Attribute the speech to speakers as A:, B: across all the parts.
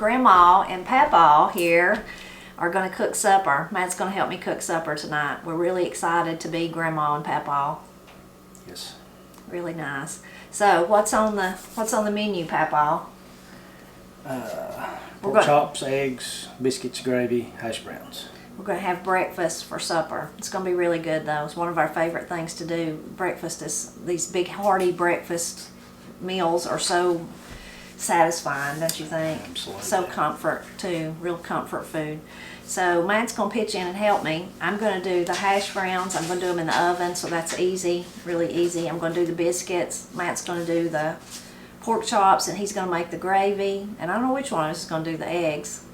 A: Grandma and Papa here are going to cook supper. Matt's going to help me cook supper tonight. We're really excited to be Grandma and Papa.
B: Yes.
A: Really nice. So what's on the menu, Papa?
B: Pork chops, eggs, biscuits, gravy, hash browns.
A: We're going to have breakfast for supper. It's going to be really good, though. It's one of our favorite things to do. Breakfast is, these big hearty breakfast meals are so satisfying, don't you think?
B: Absolutely.
A: So comfort, too. Real comfort food. So Matt's going to pitch in and help me. I'm going to do the hash browns. I'm going to do them in the oven, so that's easy, really easy. I'm going to do the biscuits. Matt's going to do the pork chops, and he's going to make the gravy. And I don't know which one is going to do the eggs.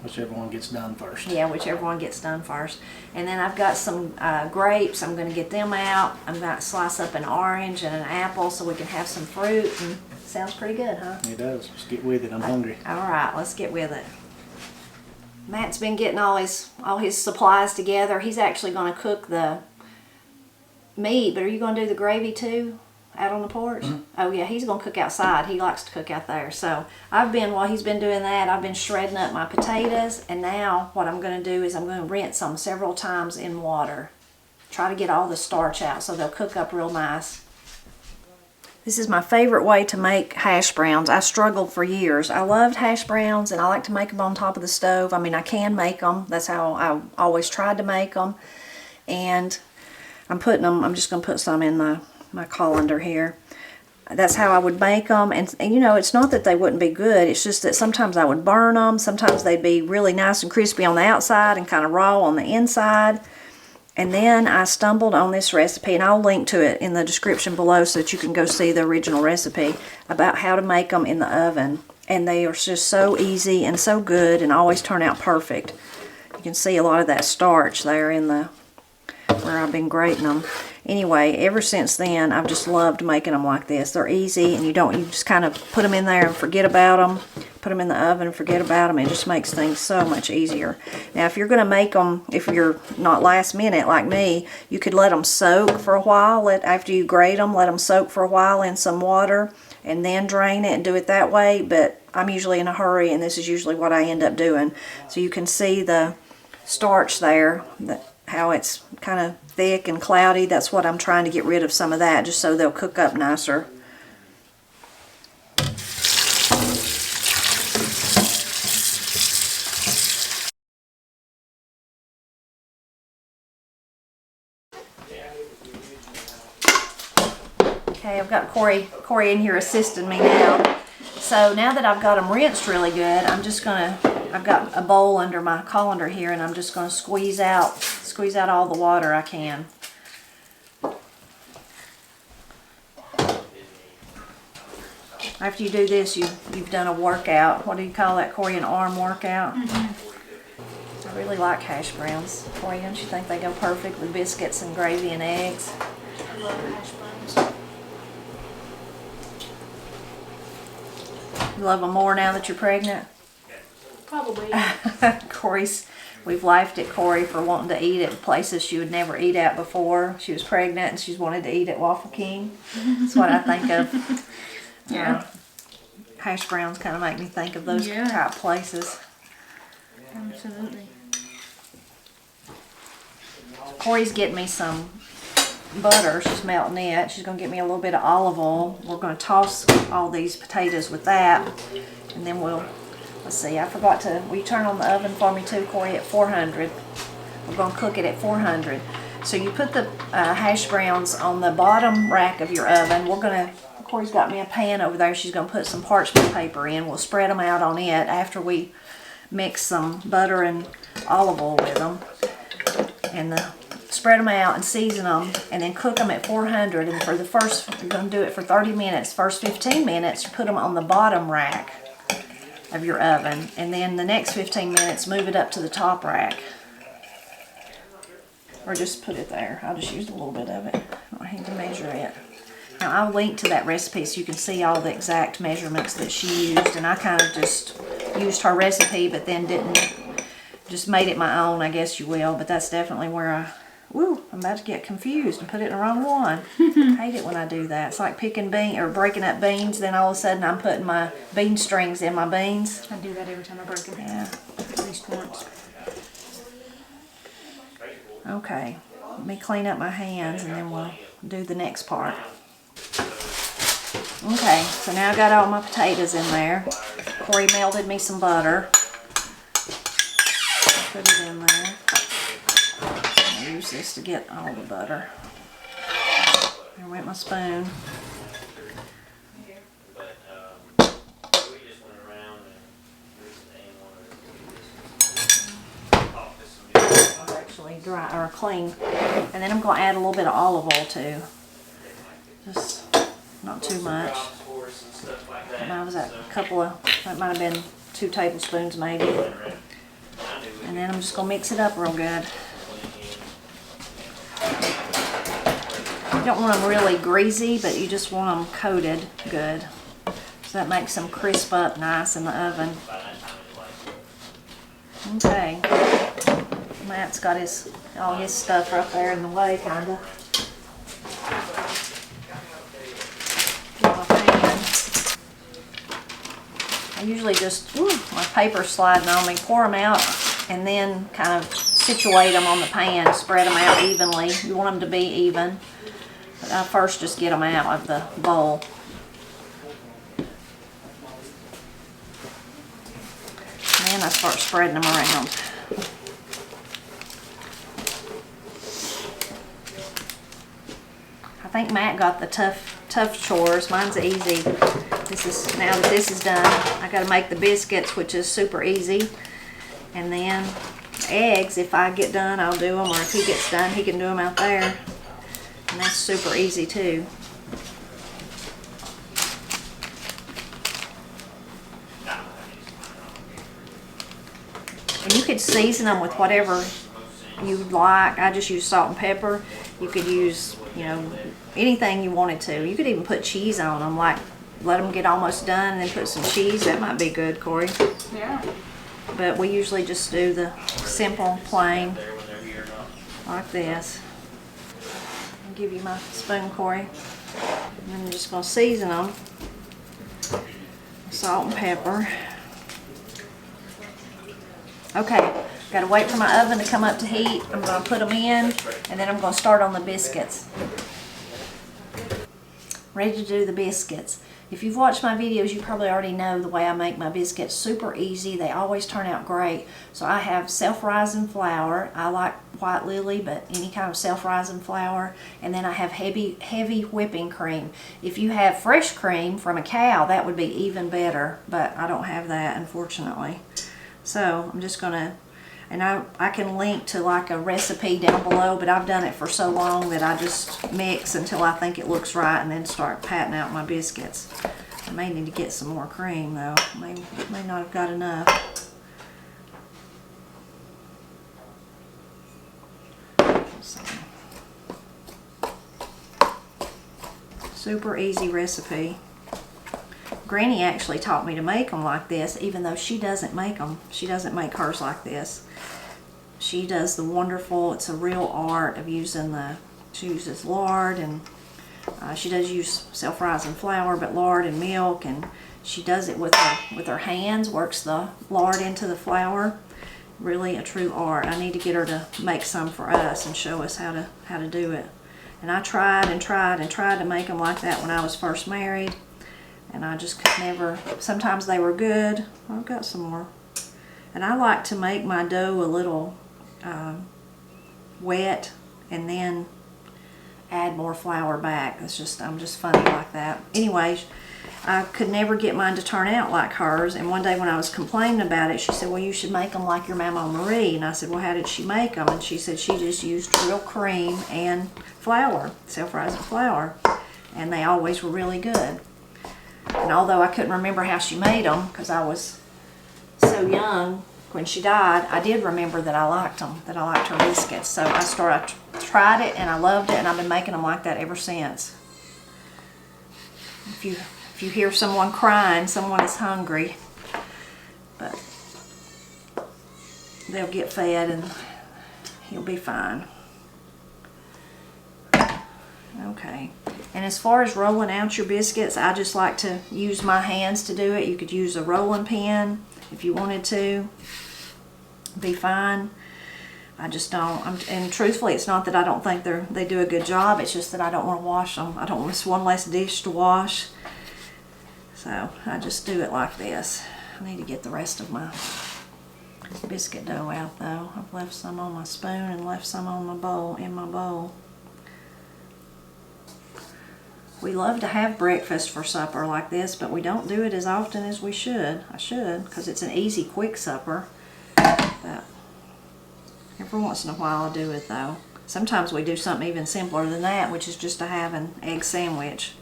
B: Whichever one gets done first.
A: Yeah, whichever one gets done first. And then I've got some grapes. I'm going to get them out. I'm going to slice up an orange and an apple so we can have some fruit. And sounds pretty good, huh?
B: It does. Let's get with it. I'm hungry.
A: All right, let's get with it. Matt's been getting all his supplies together. He's actually going to cook the meat, but are you going to do the gravy too? Out on the porch?
B: Mm-hmm.
A: Oh yeah, he's gonna cook outside. He likes to cook out there. So while he's been doing that, I've been shredding up my potatoes, and now what I'm gonna do is I'm gonna rinse them several times in water. Try to get all the starch out so they'll cook up real nice. This is my favorite way to make hash browns. I struggled for years. I loved hash browns, and I like to make them on top of the stove. I mean, I can make them. That's how I always tried to make them. And I'm just gonna put some in my colander here. That's how I would make them, and you know, it's not that they wouldn't be good, it's just that sometimes I would burn them, sometimes they'd be really nice and crispy on the outside and kind of raw on the inside. And then I stumbled on this recipe, and I'll link to it in the description below so that you can go see the original recipe about how to make them in the oven. And they are just so easy and so good and always turn out perfect. You can see a lot of that starch there in where I've been grating them. Anyway, ever since then, I've just loved making them like this. They're easy, and you just kind of put them in there and forget about them. Put them in the oven and forget about them. It just makes things so much easier. Now, if you're going to make them, if you're not last minute like me, you could let them soak for a while. After you grate them, let them soak for a while in some water, and then drain it and do it that way. But I'm usually in a hurry, and this is usually what I end up doing. So you can see the starch there, how it's kind of thick and cloudy. That's what I'm trying to get rid of, some of that, just so they'll cook up nicer. Okay, I've got Corey in here assisting me now. So now that I've got them rinsed really good, I've got a bowl under my colander here, and I'm just going to squeeze out all the water I can. After you do this, you've done a workout. What do you call that, Corey? An arm workout? Mm-hmm. I really like hash browns. Corey, don't you think they go perfect with biscuits and gravy and eggs?
C: I love hash browns.
A: You love them more now that you're pregnant?
C: Probably.
A: We've laughed at Corey for wanting to eat at places she would never eat at before. She was pregnant and she's wanted to eat at Waffle King. That's what I think of.
C: Yeah.
A: Hash browns kind of make me think of those type places.
C: Absolutely.
A: Corey's getting me some butter. She's melting it. She's going to get me a little bit of olive oil. We're going to toss all these potatoes with that, and then let's see, I forgot to, will you turn on the oven for me too, Corey, at 400. We're going to cook it at 400. So you put the hash browns on the bottom rack of your oven. Corey's got me a pan over there. She's going to put some parchment paper in. We'll spread them out on it after we mix some butter and olive oil with them. And spread them out and season them, and then cook them at 400. And for you're going to do it for 30 minutes. First 15 minutes, you put them on the bottom rack of your oven, and then the next 15 minutes move it up to the top rack, or just put it there. I'll just use a little bit of it. I don't need to measure it. Now I'll link to that recipe so you can see all the exact measurements that she used, and I kind of just used her recipe but then just made it my own, I guess you will. But that's definitely where Woo, I'm about to get confused and put it in the wrong one. I hate it when I do that. It's like picking beans or breaking up beans, then all of a sudden I'm putting my bean strings in my beans.
C: I do that every time I break them.
A: Yeah.
C: At least once.
A: Okay. Let me clean up my hands and then we'll do the next part. Okay, so now I got all my potatoes in there. Corey melted me some butter. Put it in there. I'll use this to get all the butter. There went my spoon. Actually dry or clean. And then I'm going to add a little bit of olive oil too. Just not too much. That was a couple of, that might have been 2 tablespoons maybe. And then I'm just going to mix it up real good. You don't want them really greasy, but you just want them coated good. So that makes them crisp up nice in the oven. Okay. Matt's got all his stuff right there in the way, kinda. I usually just, my paper's sliding on me, pour them out, and then kind of situate them on the pan, spread them out evenly. You want them to be even. But I first just get them out of the bowl. And then I start spreading them around. I think Matt got the tough chores. Mine's easy. Now that this is done, I got to make the biscuits, which is super easy. And then eggs, if I get done, I'll do them, or if he gets done, he can do them out there. And that's super easy too. And you could season them with whatever you like. I just use salt and pepper. You could use, anything you wanted to. You could even put cheese on them, like let them get almost done and then put some cheese. That might be good, Corey.
C: Yeah.
A: But we usually just do the simple, plain, like this. I'll give you my spoon, Corey. And then I'm just going to season them. Salt and pepper. Okay, got to wait for my oven to come up to heat. I'm going to put them in, and then I'm going to start on the biscuits. Ready to do the biscuits. If you've watched my videos, you probably already know the way I make my biscuits. Super easy. They always turn out great. So I have self-rising flour. I like white lily, but any kind of self-rising flour. And then I have heavy whipping cream. If you have fresh cream from a cow, that would be even better. But I don't have that, unfortunately. So I'm just going to, and I can link to like a recipe down below, but I've done it for so long that I just mix until I think it looks right and then start patting out my biscuits. I may need to get some more cream though. May not have got enough. Super easy recipe. Granny actually taught me to make them like this, even though she doesn't make them. She doesn't make hers like this. She does the wonderful, it's a real art of using she uses lard, and she does use self-rising flour, but lard and milk, and she does it with her hands, works the lard into the flour. Really a true art. I need to get her to make some for us and show us how to do it. And I tried to make them like that when I was first married. And I just could never, sometimes they were good. I've got some more. And I like to make my dough a little wet and then add more flour back. I'm just funny like that. Anyways, I could never get mine to turn out like hers. And one day when I was complaining about it, she said, well, you should make them like your Mama Marie. And I said, well, how did she make them? And she said she just used real cream and flour, self-rising flour. And they always were really good. And although I couldn't remember how she made them because I was so young when she died, I did remember that I liked them, that I liked her biscuits. So I tried it and I loved it, and I've been making them like that ever since. If you hear someone crying, someone is hungry. But they'll get fed and he'll be fine. Okay. And as far as rolling out your biscuits, I just like to use my hands to do it. You could use a rolling pin if you wanted to. Be fine. I just don't. And truthfully, it's not that I don't think they do a good job. It's just that I don't want to wash them. I don't want this one less dish to wash. So I just do it like this. I need to get the rest of my biscuit dough out though. I've left some on my spoon and left some on my bowl, in my bowl. We love to have breakfast for supper like this, but we don't do it as often as we should. I should, because it's an easy, quick supper. But every once in a while I do it though. Sometimes we do something even simpler than that, which is just to have an egg sandwich.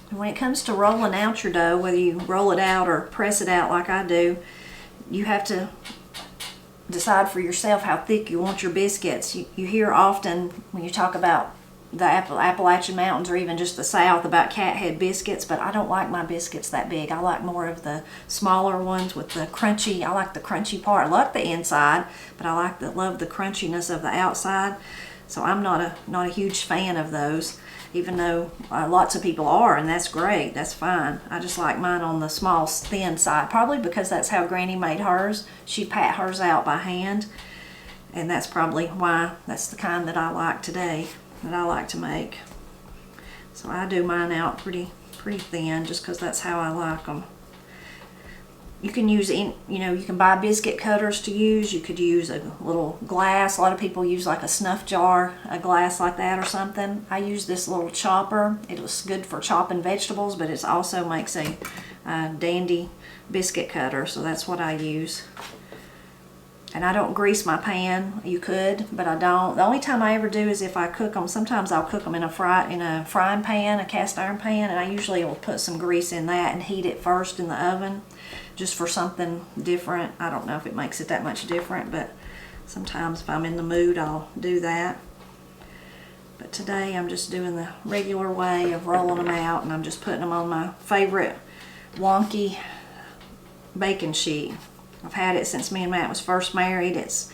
A: And when it comes to rolling out your dough, whether you roll it out or press it out like I do, you have to decide for yourself how thick you want your biscuits. You hear often when you talk about the Appalachian Mountains or even just the South about cathead biscuits, but I don't like my biscuits that big. I like more of the smaller ones with the crunchy. I like the crunchy part. I like the inside, but I love the crunchiness of the outside. So I'm not a huge fan of those, even though lots of people are, and that's great. That's fine. I just like mine on the small, thin side, probably because that's how Granny made hers. She pat hers out by hand, and that's probably why that's the kind that I like today, that I like to make. So I do mine out pretty thin, just because that's how I like them. You can use, you can buy biscuit cutters to use. You could use a little glass. A lot of people use like a snuff jar, a glass like that or something. I use this little chopper. It's good for chopping vegetables, but it also makes a dandy biscuit cutter, so that's what I use. And I don't grease my pan. You could, but I don't. The only time I ever do is if I cook them. Sometimes I'll cook them in a frying pan, a cast iron pan, and I usually will put some grease in that and heat it first in the oven, just for something different. I don't know if it makes it that much different, but sometimes if I'm in the mood, I'll do that. But today I'm just doing the regular way of rolling them out, and I'm just putting them on my favorite wonky baking sheet. I've had it since me and Matt was first married. It's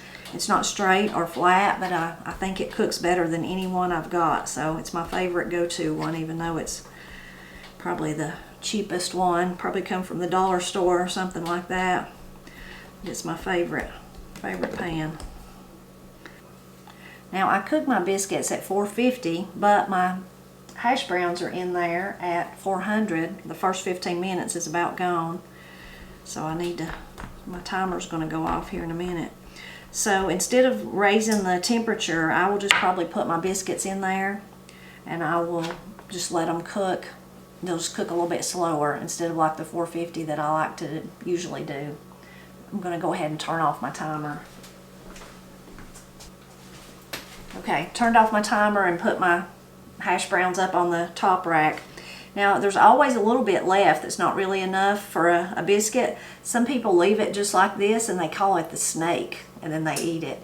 A: not straight or flat, but I think it cooks better than any one I've got. So it's my favorite go-to one, even though it's probably the cheapest one. Probably come from the dollar store or something like that. It's my favorite pan. Now I cook my biscuits at 450, but my hash browns are in there at 400. The first 15 minutes is about gone. So my timer's going to go off here in a minute. So instead of raising the temperature, I will just probably put my biscuits in there and I will just let them cook. They'll just cook a little bit slower instead of like the 450 that I like to usually do. I'm going to go ahead and turn off my timer. Okay, turned off my timer and put my hash browns up on the top rack. Now, there's always a little bit left that's not really enough for a biscuit. Some people leave it just like this and they call it the snake, and then they eat it.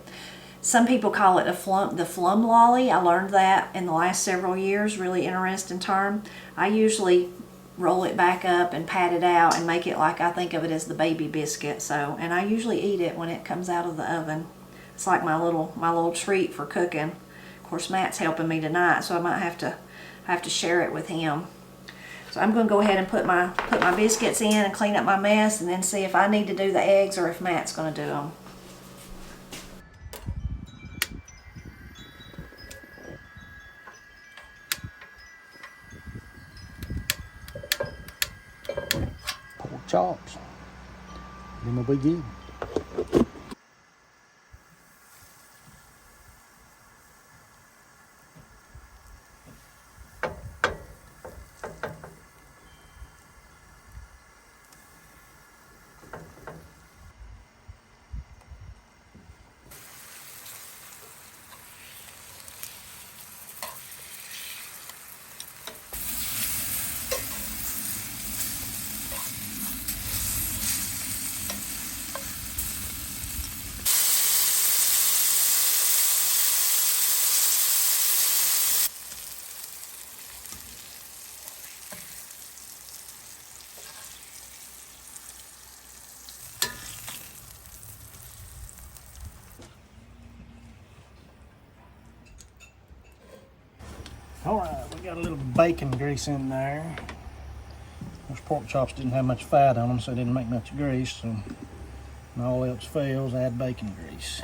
A: Some people call it the flum lolly. I learned that in the last several years, really interesting term. I usually roll it back up and pat it out and make it like I think of it as the baby biscuit. So, and I usually eat it when it comes out of the oven. It's like my little treat for cooking. Of course, Matt's helping me tonight, so I might have to share it with him. So I'm going to go ahead and put my biscuits in and clean up my mess, and then see if I need to do the eggs or if Matt's going to do them.
B: Pork chops. Then we'll be good. All right, we got a little bacon grease in there. Those pork chops didn't have much fat on them, so they didn't make much grease. So when all else fails, add bacon grease.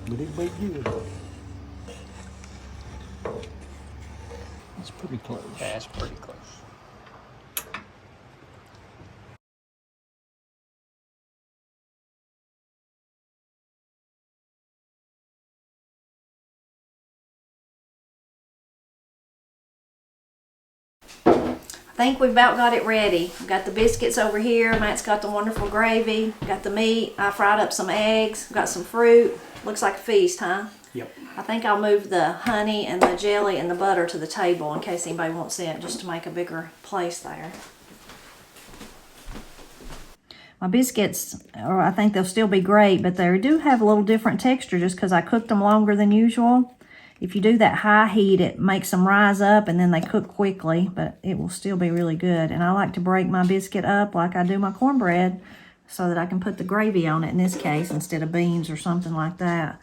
B: But it'll be good. It's pretty close.
D: Yeah, it's pretty close.
A: I think we've about got it ready. I've got the biscuits over here. Matt's got the wonderful gravy. Got the meat. I fried up some eggs. Got some fruit. Looks like a feast, huh?
B: Yep.
A: I think I'll move the honey and the jelly and the butter to the table in case anybody wants it, just to make a bigger place there. My biscuits, I think they'll still be great, but they do have a little different texture just because I cooked them longer than usual. If you do that high heat, it makes them rise up and then they cook quickly, but it will still be really good. And I like to break my biscuit up like I do my cornbread so that I can put the gravy on it in this case instead of beans or something like that.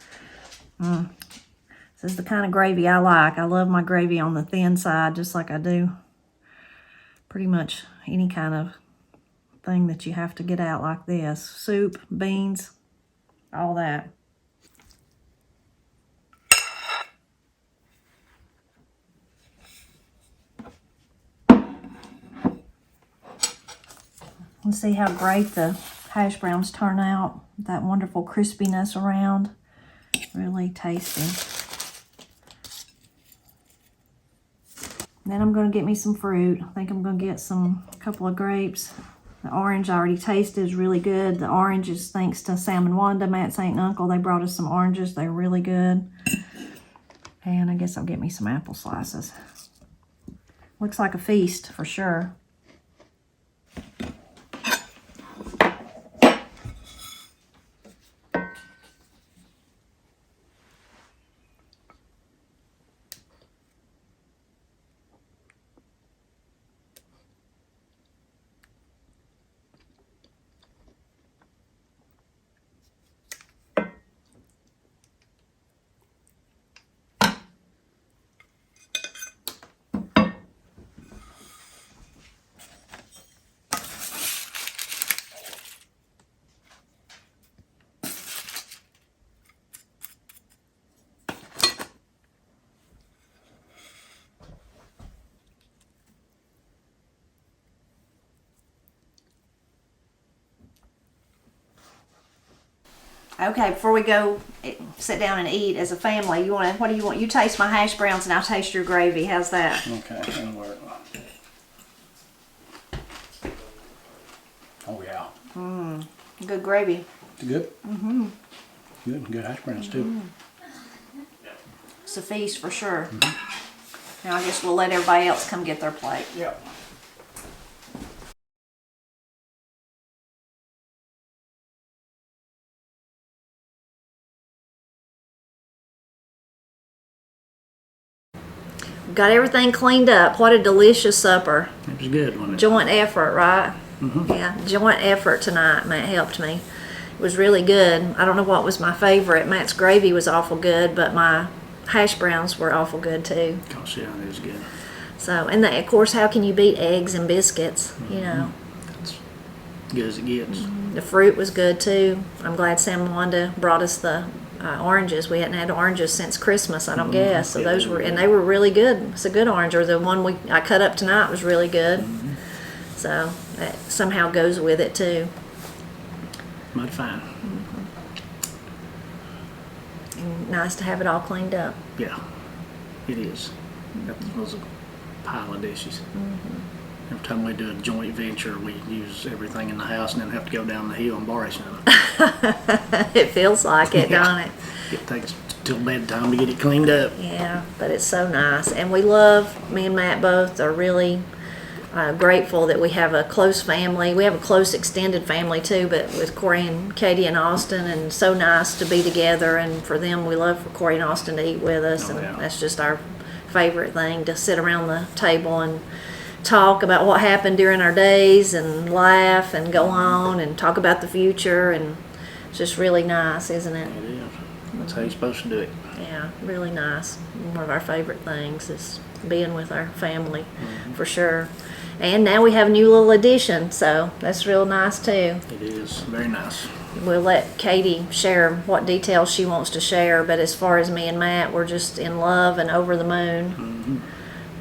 A: This is the kind of gravy I like. I love my gravy on the thin side just like I do pretty much any kind of thing that you have to get out like this. Soup, beans, all that. Let's see how great the hash browns turn out. That wonderful crispiness around. Really tasty. Then I'm going to get me some fruit. I think I'm going to get a couple of grapes. The orange I already tasted is really good. The orange is thanks to Sam and Wanda, Matt's aunt and uncle. They brought us some oranges. They're really good. And I guess I'll get me some apple slices. Looks like a feast for sure. Okay, before we go sit down and eat as a family, what do you want? You taste my hash browns and I'll taste your gravy. How's that?
B: Okay, that'll work. Oh yeah.
A: Good gravy.
B: Good? Mm-hmm. Good hash browns too.
A: It's a feast for sure. Now I guess we'll let everybody else come get their plate.
B: Yep.
A: Got everything cleaned up. What a delicious supper.
B: It was good, wasn't it?
A: Joint effort, right?
B: Mm-hmm.
A: Yeah, joint effort tonight. Matt helped me. It was really good. I don't know what was my favorite. Matt's gravy was awful good, but my hash browns were awful good too.
B: Gosh, yeah, it was good.
A: So, and of course, how can you beat eggs and biscuits? You know.
B: It's good as it gets.
A: The fruit was good too. I'm glad Sam and Wanda brought us the oranges. We hadn't had oranges since Christmas, I don't guess. So those were, and they were really good. It's a good orange. Or the one I cut up tonight was really good. So that somehow goes with it too.
B: Mighty fine.
A: And nice to have it all cleaned up.
B: Yeah, it is. That was a pile of dishes. Every time we do a joint venture, we use everything in the house and then have to go down the hill and borrow some.
A: It feels like it,
B: Yeah.
A: don't it?
B: It takes till bedtime to get it cleaned up.
A: Yeah, but it's so nice. And we love, me and Matt both are really grateful that we have a close family. We have a close extended family too, but with Corey and Katie and Austin, and so nice to be together. And for them, we love for Corey and Austin to eat with us, and that's just our favorite thing, to sit around the table and talk about what happened during our days and laugh and go on and talk about the future. And it's just really nice, isn't it?
B: It is. That's how you're supposed to do it.
A: Yeah, really nice. One of our favorite things is being with our family, for sure. And now we have a new little addition, so that's real nice too.
B: It is very nice.
A: We'll let Katie share what details she wants to share, but as far as me and Matt, we're just in love and over the moon.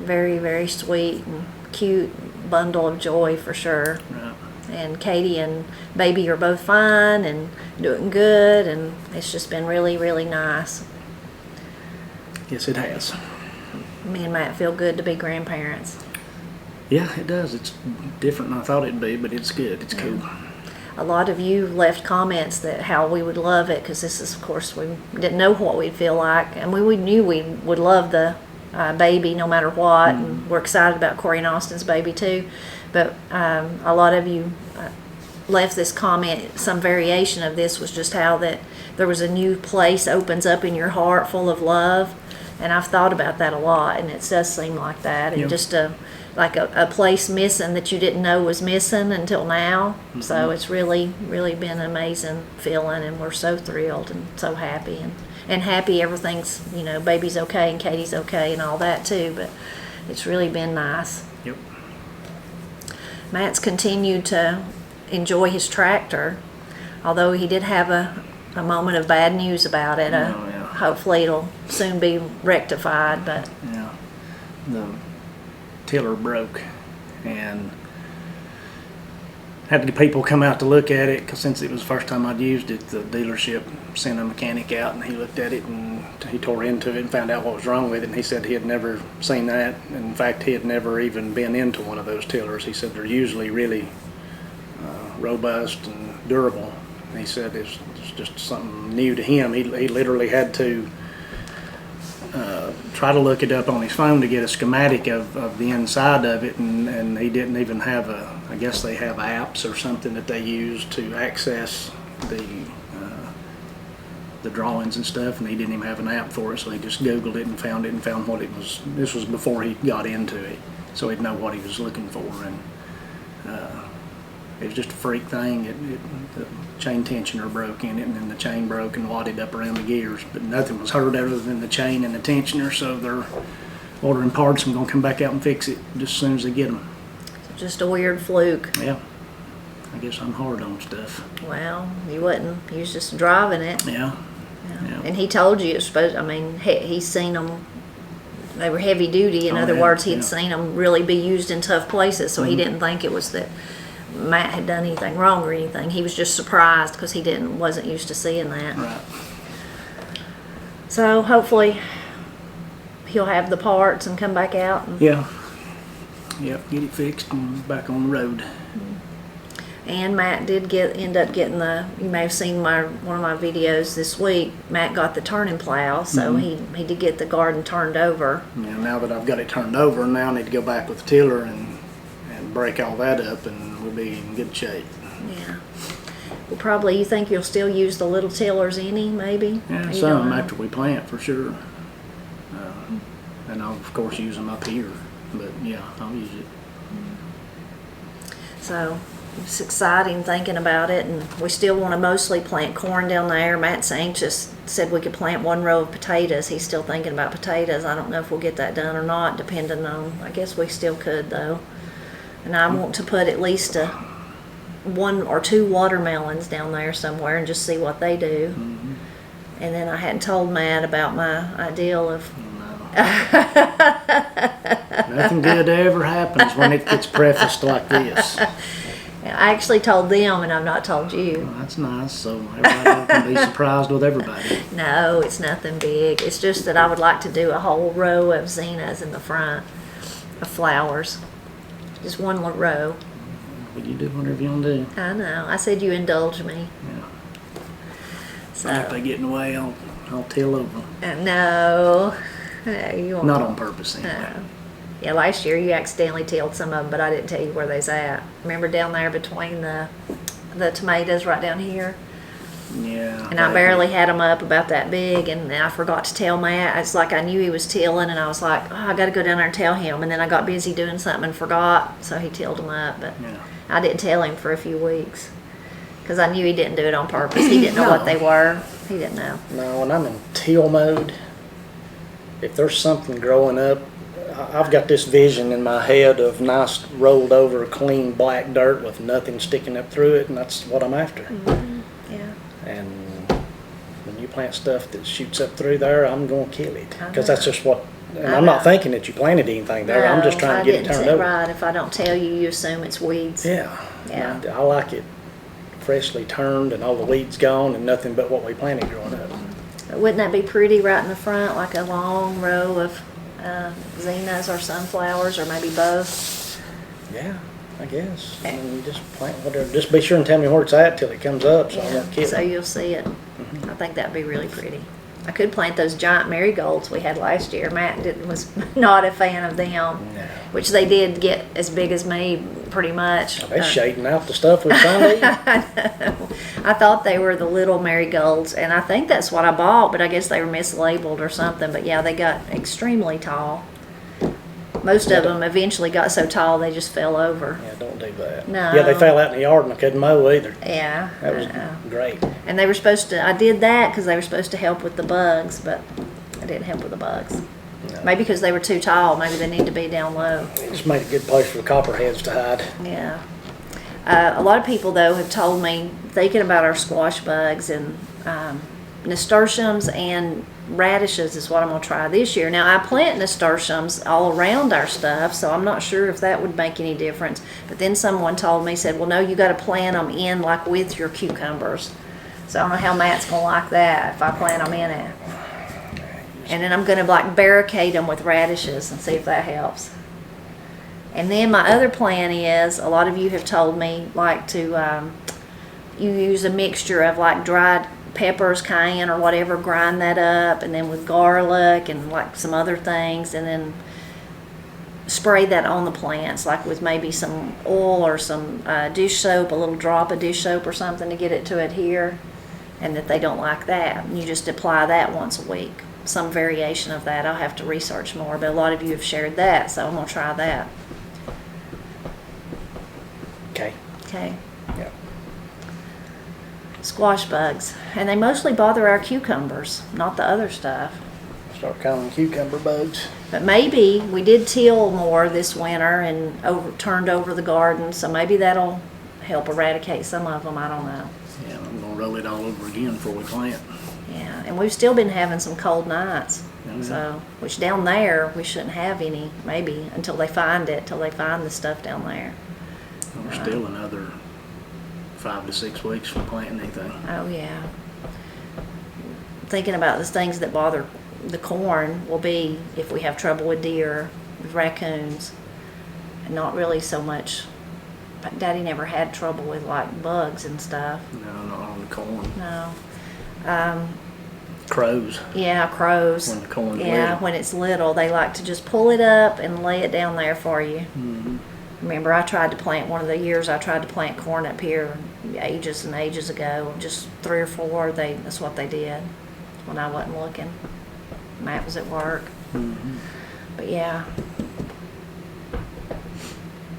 A: Very, very sweet and cute bundle of joy for sure.
B: Right.
A: And Katie and baby are both fine and doing good, and it's just been really, really nice.
B: Yes, it has.
A: Me and Matt feel good to be grandparents.
B: Yeah, it does. It's different than I thought it'd be, but it's good. It's cool.
A: A lot of you left comments that how we would love it, because this is, of course, we didn't know what we'd feel like, and we knew we would love the baby no matter what, and we're excited about Corey and Austin's baby too. But a lot of you left this comment, some variation of this was just how that there was a new place opens up in your heart full of love, and I've thought about that a lot, and it does seem like that, and just like a place missing that you didn't know was missing until now. So it's really, really been an amazing feeling, and we're so thrilled and so happy, and happy everything's, baby's okay and Katie's okay and all that too, but it's really been nice.
B: Yep.
A: Matt's continued to enjoy his tractor, although he did have a moment of bad news about it. Hopefully it'll soon be rectified, but
B: yeah, the tiller broke, and had to get people come out to look at it, because since it was the first time I'd used it, the dealership sent a mechanic out and he looked at it and he tore into it and found out what was wrong with it, and he said he had never seen that. In fact, he had never even been into one of those tillers. He said they're usually really robust and durable. And he said it's just something new to him. He literally had to try to look it up on his phone to get a schematic of the inside of it, and he didn't even have I guess they have apps or something that they use to access the drawings and stuff, and he didn't even have an app for it, so he just Googled it and found what it was. This was before he got into it, so he'd know what he was looking for, and it was just a freak thing. The chain tensioner broke in it, and then the chain broke and wadded up around the gears, but nothing was hurt other than the chain and the tensioner, so they're ordering parts and going to come back out and fix it just as soon as they get them.
A: just a weird fluke.
B: Yeah, I guess I'm hard on stuff.
A: Well, you wasn't. You was just driving it.
B: Yeah.
A: And he told you it was supposed, he's seen them, they were heavy duty. In other words, he'd seen them really be used in tough places, so he didn't think it was that Matt had done anything wrong or anything. He was just surprised because he wasn't used to seeing that.
B: Right.
A: So hopefully he'll have the parts and come back out. And
B: Yep, get it fixed and back on the road.
A: And Matt did end up getting you may have seen one of my videos this week, Matt got the turning plow, so he did get the garden turned over.
B: Yeah, now that I've got it turned over, now I need to go back with the tiller and break all that up, and we'll be in good shape.
A: Yeah. Well, probably you think you'll still use the little tillers maybe?
B: Yeah, some after we plant for sure. And I'll of course use them up here, but yeah, I'll use it.
A: So it's exciting thinking about it, and we still want to mostly plant corn down there. Matt's anxious, said we could plant one row of potatoes. He's still thinking about potatoes. I don't know if we'll get that done or not, depending on, I guess we still could though. And I want to put at least 1 or 2 watermelons down there somewhere and just see what they do.
B: Mm-hmm.
A: And then I hadn't told Matt about my ideal of
B: Nothing good ever happens when it gets prefaced like this.
A: I actually told them, and I've not told you.
B: Well, that's nice, so everybody can be surprised with everybody.
A: No, it's nothing big. It's just that I would like to do a whole row of zinnias in the front of flowers. Just one little row.
B: But you do whatever you want to do.
A: I know. I said you indulge me.
B: Yeah.
A: So.
B: If they get in the way, I'll till over them.
A: No. No, you won't.
B: Not on purpose, anyway.
A: No. Yeah, last year you accidentally tilled some of them, but I didn't tell you where they's at. Remember down there between the tomatoes right down here?
B: Yeah.
A: And I barely had them up about that big, and I forgot to tell Matt. It's like I knew he was tilling, and I was like, oh, I got to go down there and tell him. And then I got busy doing something and forgot, so he tilled them up. But
B: Yeah.
A: I didn't tell him for a few weeks because I knew he didn't do it on purpose. He didn't know what they were. He didn't know.
B: No, when I'm in till mode, if there's something growing up, I've got this vision in my head of nice rolled over clean black dirt with nothing sticking up through it, and that's what I'm after.
A: Yeah.
B: And when you plant stuff that shoots up through there, I'm going to kill it.
A: I
B: Because
A: know.
B: that's just what, and
A: I
B: I'm not
A: know.
B: thinking that you planted anything there. I'm just
A: No,
B: trying to get it
A: I
B: turned
A: didn't
B: over.
A: Right. If I don't tell you, you assume it's weeds.
B: Yeah.
A: Yeah.
B: I like it freshly turned and all the weeds gone and nothing but what we planted growing up.
A: Wouldn't that be pretty right in the front, like a long row of zinnias or sunflowers, or maybe both?
B: Yeah, I guess. I mean, you just plant whatever. Just be sure and tell me where it's at till it comes up so I won't kill
A: So
B: it.
A: you'll see it. I think that'd be really pretty. I could plant those giant marigolds we had last year. Matt was not a fan of them,
B: No.
A: which they did get as big as me, pretty much.
B: They're shading out the stuff we're trying to eat.
A: I know. I thought they were the little marigolds, and I think that's what I bought, but I guess they were mislabeled or something. But yeah, they got extremely tall. Most of them eventually got so tall they just fell over.
B: Yeah, don't do that.
A: No.
B: Yeah, they fell out in the yard and I couldn't mow either.
A: Yeah.
B: That was
A: I know.
B: great.
A: And they were supposed to, I did that because they were supposed to help with the bugs, but I didn't help with the bugs.
B: No.
A: Maybe because they were too tall. Maybe they need to be down low.
B: It just made a good place for the copperheads to hide.
A: Yeah. A lot of people, though, have told me, thinking about our squash bugs and nasturtiums and radishes is what I'm going to try this year. Now, I plant nasturtiums all around our stuff, so I'm not sure if that would make any difference. But then someone told me, said, well, no, you got to plant them in like with your cucumbers. So I don't know how Matt's going to like that if I plant them in it. And then I'm going to like barricade them with radishes and see if that helps. And then my other plan is, a lot of you have told me, like to, you use a mixture of like dried peppers, cayenne or whatever, grind that up, and then with garlic and like some other things, and then spray that on the plants, like with maybe some oil or some dish soap, a little drop of dish soap or something to get it to adhere. And that they don't like that, you just apply that once a week. Some variation of that. I'll have to research more, but a lot of you have shared that, so I'm going to try that.
B: Okay.
A: Okay.
B: Yeah.
A: Squash bugs. And they mostly bother our cucumbers, not the other stuff.
B: Start calling them cucumber bugs.
A: But maybe we did till more this winter and turned over the garden, so maybe that'll help eradicate some of them. I don't know.
B: Yeah, I'm going to roll it all over again before we plant.
A: Yeah, and we've still been having some cold nights.
B: Mhm.
A: So, which down there we shouldn't have any, maybe, until they find the stuff down there.
B: We're still another 5 to 6 weeks from planting anything.
A: Oh, yeah. Thinking about the things that bother the corn will be if we have trouble with deer, with raccoons, and not really so much. Daddy never had trouble with like bugs and stuff.
B: No, not on the corn.
A: No.
B: Crows.
A: Yeah, crows.
B: When the corn's
A: Yeah,
B: little.
A: when it's little, they like to just pull it up and lay it down there for you.
B: Mm-hmm.
A: Remember, I tried to plant one of the years I tried to plant corn up here ages and ages ago. Just 3 or 4. That's what they did when I wasn't looking. Matt was at work.
B: Mm-hmm.
A: But yeah.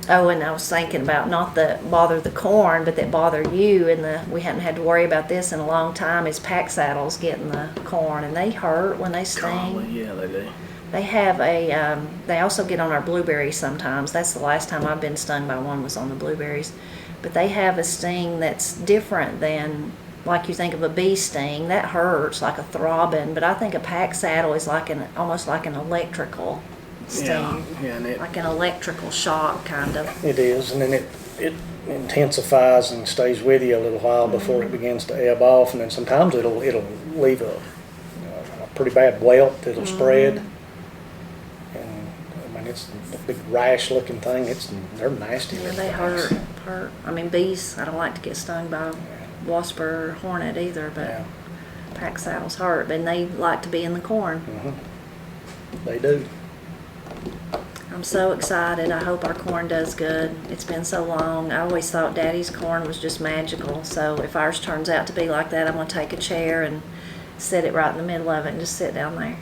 A: Oh, and I was thinking about not that bother the corn, but that bother you, and we hadn't had to worry about this in a long time, is pack saddles getting the corn, and they hurt when they sting.
B: Golly, yeah, they do.
A: They have they also get on our blueberries sometimes. That's the last time I've been stung by one, was on the blueberries. But they have a sting that's different than, like you think of a bee sting. That hurts like a throbbing, but I think a pack saddle is like almost like an electrical sting.
B: Yeah, and
A: Like an electrical shock, kind of.
B: it is, and then it intensifies and stays with you a little while before it begins to ebb off, and then sometimes it'll leave a pretty bad welt that'll spread. And I mean, it's a big rash-looking thing. They're nasty.
A: Yeah, they hurt. I mean, bees, I don't like to get stung by wasp or hornet either, but
B: Yeah,
A: pack saddles hurt, and they like to be in the corn.
B: they do.
A: I'm so excited. I hope our corn does good. It's been so long. I always thought Daddy's corn was just magical. So if ours turns out to be like that, I'm going to take a chair and sit it right in the middle of it and just sit down there.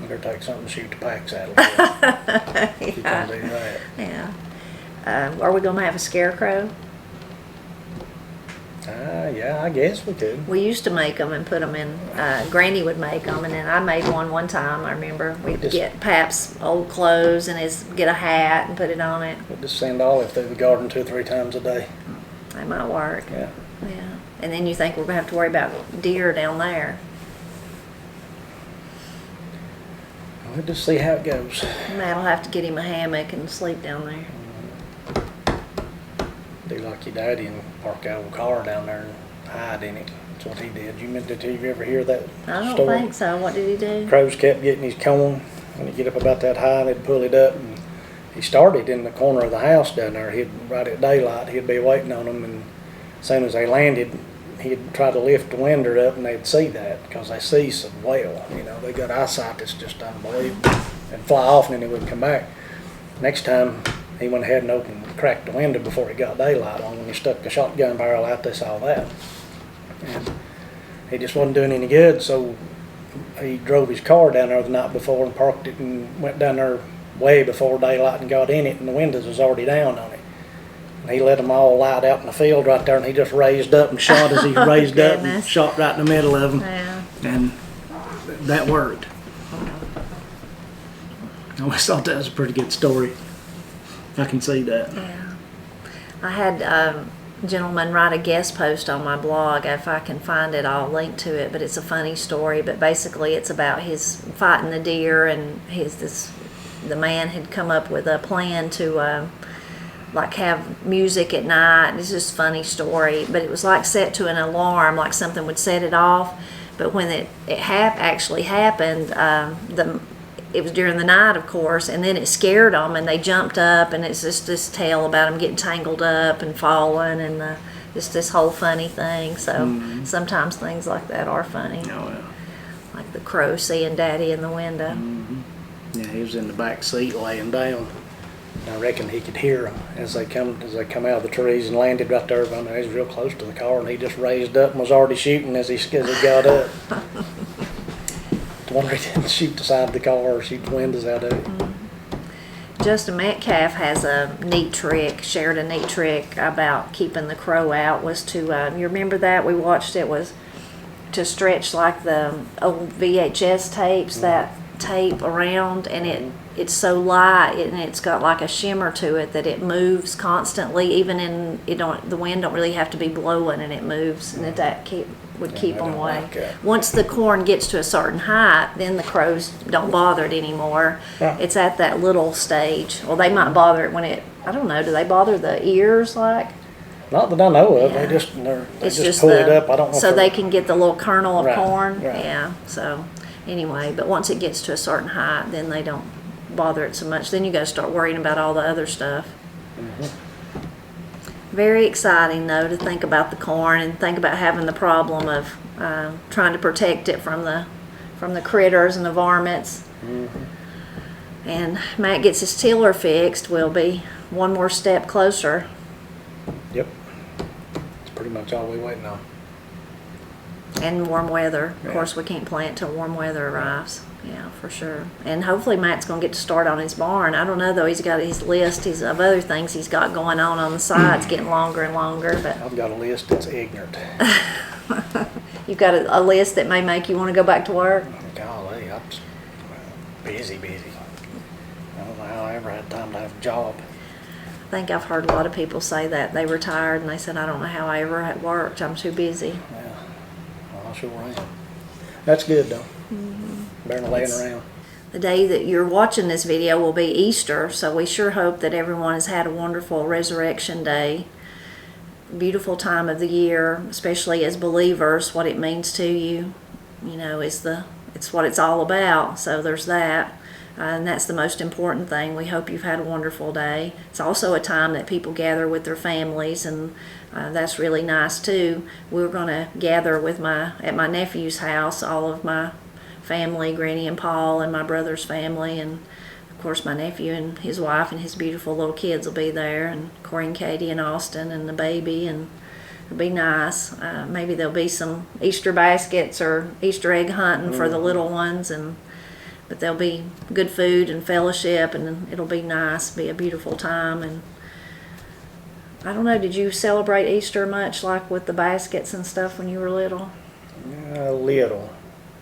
B: You better take something to shoot the packs out of it. You can do that.
A: Yeah. Are we going to have a scarecrow?
B: Yeah, I guess we could.
A: We used to make them and put them in, Granny would make them, and then I made one time, I remember. We'd get Pap's old clothes and get a hat and put it on it.
B: We'll just send Olive through the garden 2 or 3 times a day.
A: That might work.
B: Yeah.
A: Yeah. And then you think we're going to have to worry about deer down there.
B: We'll just see how it goes.
A: Matt'll have to get him a hammock and sleep down there.
B: Do like your daddy and park that old car down there and hide in it. That's what he did. Did you ever hear that
A: I don't
B: story?
A: think so. What did he do?
B: Crows kept getting his corn. When he'd get up about that high, they'd pull it up. And he started in the corner of the house down there. Right at daylight, he'd be waiting on them. And as soon as they landed, he'd try to lift the window up, and they'd see that because they see so well. You know, they got eyesight that's just unbelievable. And fly off, and then he wouldn't come back. Next time, he went ahead and cracked the window before it got daylight on. When he stuck the shotgun barrel out, they saw that. And he just wasn't doing any good, so he drove his car down there the night before and parked it and went down there way before daylight and got in it, and the windows was already down on it. And he let them all light out in the field right there, and he just raised up and shot as he raised up and shot right in the middle of them.
A: Yeah.
B: And that worked. I always thought that was a pretty good story. I can see that.
A: Yeah. I had a gentleman write a guest post on my blog. If I can find it, I'll link to it. But it's a funny story. But basically, it's about his fighting the deer, and the man had come up with a plan to like have music at night. It's just a funny story. But it was like set to an alarm, like something would set it off. But when it actually happened, it was during the night, of course, and then it scared them, and they jumped up, and it's just this tale about them getting tangled up and falling, and just this whole funny thing. So sometimes things like that are funny.
B: Oh, yeah.
A: Like the crow seeing Daddy in the window.
B: Yeah, he was in the back seat laying down. I reckon he could hear them as they come out of the trees and landed right there. I mean, he was real close to the car, and he just raised up and was already shooting as he got up. I wonder if he didn't shoot the side of the car or shoot the windows out of it.
A: Justin Metcalf has shared a neat trick about keeping the crow out, was to, you remember that? We watched it, was to stretch like the old VHS tapes, that tape around, and it's so light, and it's got like a shimmer to it that it moves constantly, even in, the wind don't really have to be blowing, and it moves, and that would keep them away. Like once the corn gets to a certain height, then the crows don't bother it anymore. Yeah. It's at that little stage. Well, they might bother it when I don't know, do they bother the ears like?
B: Not that I know of. Yeah. They just pull it up. I don't know.
A: So they can get the little kernel of corn.
B: Right.
A: Yeah. So anyway, but once it gets to a certain height, then they don't bother it so much. Then you got to start worrying about all the other stuff. Very exciting, though, to think about the corn and think about having the problem of trying to protect it from the critters and the varmints. And Matt gets his tiller fixed, we'll be one more step closer.
B: Yep. That's pretty much all we're waiting on.
A: And warm weather. Of course, we can't plant till warm weather arrives. Yeah, for sure. And hopefully Matt's going to get to start on his barn. I don't know, though. He's got his list of other things he's got going on the side. It's getting longer and longer. But
B: I've got a list that's ignorant.
A: You've got a list that may make you want to go back to work?
B: Golly, I'm just busy. I don't know how I ever had time to have a job.
A: I think I've heard a lot of people say that. They retired and they said, I don't know how I ever had worked. I'm too busy.
B: Yeah, well, I sure am. That's good, though. Better than laying around.
A: The day that you're watching this video will be Easter, so we sure hope that everyone has had a wonderful Resurrection Day. Beautiful time of the year, especially as believers. What it means to you, it's what it's all about. So there's that, and that's the most important thing. We hope you've had a wonderful day. It's also a time that people gather with their families, and that's really nice too. We're going to gather at my nephew's house, all of my family, Granny and Paul, and my brother's family, and of of course, my nephew and his wife and his beautiful little kids will be there, and Corey and Katie and Austin and the baby, and it'll be nice. Maybe there'll be some Easter baskets or Easter egg hunting for the little ones, but there'll be good food and fellowship, and it'll be nice, be a beautiful time. And I don't know, did you celebrate Easter much, like with the baskets and stuff when you were little?
B: A little.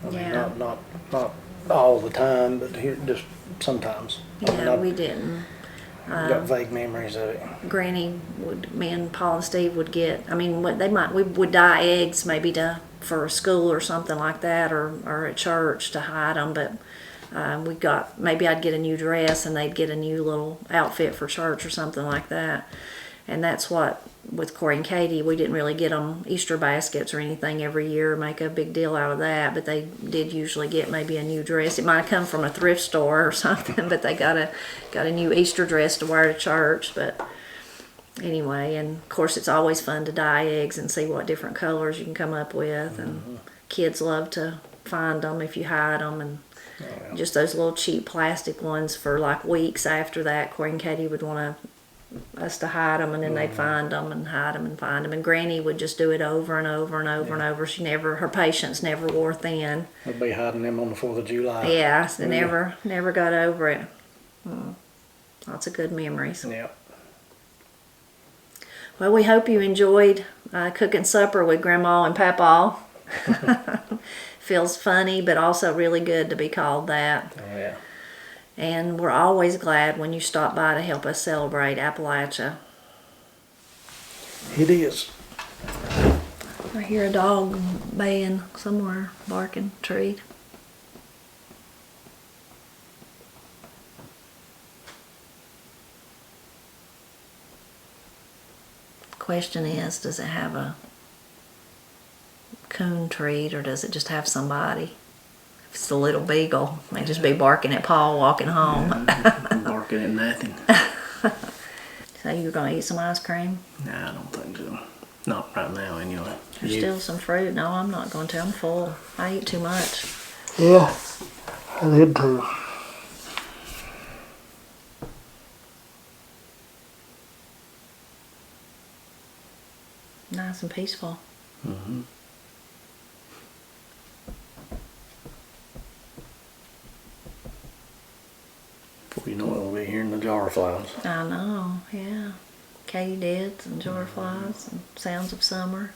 B: I mean,
A: Yeah.
B: not all the time, but here just sometimes.
A: Yeah, we didn't.
B: Got vague memories of it.
A: Granny me and Paul and Steve would get. I mean, we would dye eggs maybe for school or something like that, or at church to hide them. But maybe I'd get a new dress and they'd get a new little outfit for church or something like that. And that's what, with Corey and Katie, we didn't really get them Easter baskets or anything every year, make a big deal out of that, but they did usually get maybe a new dress. It might have come from a thrift store or something, but they got a new Easter dress to wear to church. But anyway, and of course it's always fun to dye eggs and see what different colors you can come up with, and kids love to find them if you hide them, and just those little cheap plastic ones for like weeks after that. Corey and Katie would want us to hide them, and then they'd find them and hide them and find them, and Granny would just do it over and over and over and over. Her patience never wore thin.
B: I'd be hiding them on the 4th of July.
A: Yeah, so never got over it. Lots of good memories.
B: Yeah.
A: Well, we hope you enjoyed cooking supper with Grandma and Papa. Feels funny, but also really good to be called that.
B: Oh, yeah.
A: And we're always glad when you stop by to help us celebrate Appalachia.
B: It is.
A: I hear a dog baying somewhere, barking, treat. Question is, does it have a coon treat, or does it just have somebody? If it's the little beagle, it may just be barking at Paul walking home.
B: Barking at nothing.
A: So you're going to eat some ice cream?
B: No, I don't think so. Not right now, anyway.
A: There's still some fruit. No, I'm not going to. I'm full. I eat too much.
B: Yeah, I did too.
A: Nice and peaceful.
B: Mm-hmm. Before you know it, we'll be hearing the jar flies.
A: I know, yeah. Katydids and jar flies and sounds of summer.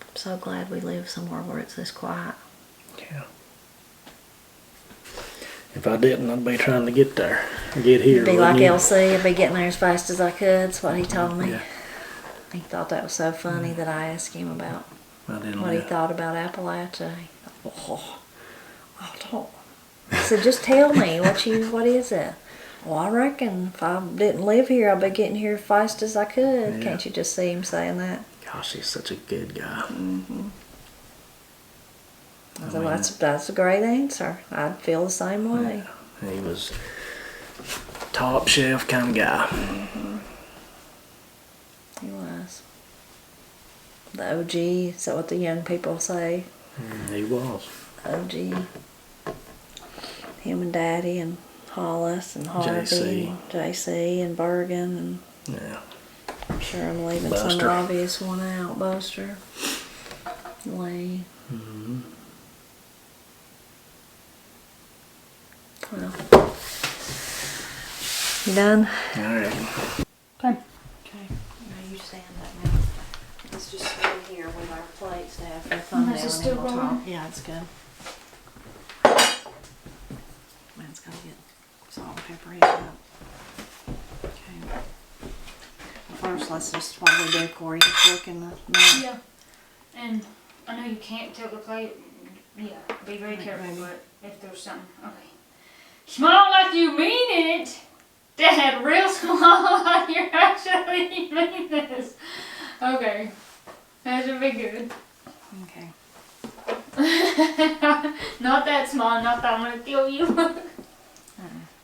A: I'm so glad we live somewhere where it's this quiet.
B: Yeah. If I didn't, I'd be trying to get there. Get here.
A: It'd be like
B: wouldn't you?
A: LC, I'd be getting there as fast as I could. That's what he told me.
B: Yeah.
A: He thought that was so funny that I asked him about
B: I didn't
A: what he
B: live.
A: thought about Appalachia. He thought, I don't. I said, just tell me, what is it? Well, I reckon if I didn't live here, I'd be getting here as fast as I could.
B: Yeah.
A: Can't you just see him saying that?
B: Gosh, he's such a good guy.
A: Mm-hmm. I said,
B: mean,
A: well, that's a great answer. I'd feel the same way.
B: Yeah, he was top shelf kind of guy.
A: Mm-hmm. He was. The OG, is that what the young people say?
B: He was.
A: OG. Him and Daddy and Hollis and Harvey and JC and Bergen, and
B: Yeah.
A: I'm sure I'm leaving some
B: Buster.
A: obvious one out. Buster. Lee.
B: Mm-hmm.
A: Well, you done?
B: All right.
C: Okay.
A: Okay. Now you stand up now. Let's just stand here with our plates to have their thumb
C: And
A: down.
C: this is
A: and
C: still
A: we'll
C: rolling?
A: talk. Yeah, it's good. Man's gotta get salt and pepper heated up. Okay. Well, first, let's just while we do, Corey, look in the map.
C: Yeah. And I know you can't tilt the plate. Yeah. Be very
A: Right,
C: careful,
A: baby.
C: but if there's something. Okay. Smile like you mean it. Dad, real smile like you actually mean this. Okay. That should be good.
A: Okay.
C: Not that small, not that I'm gonna kill you.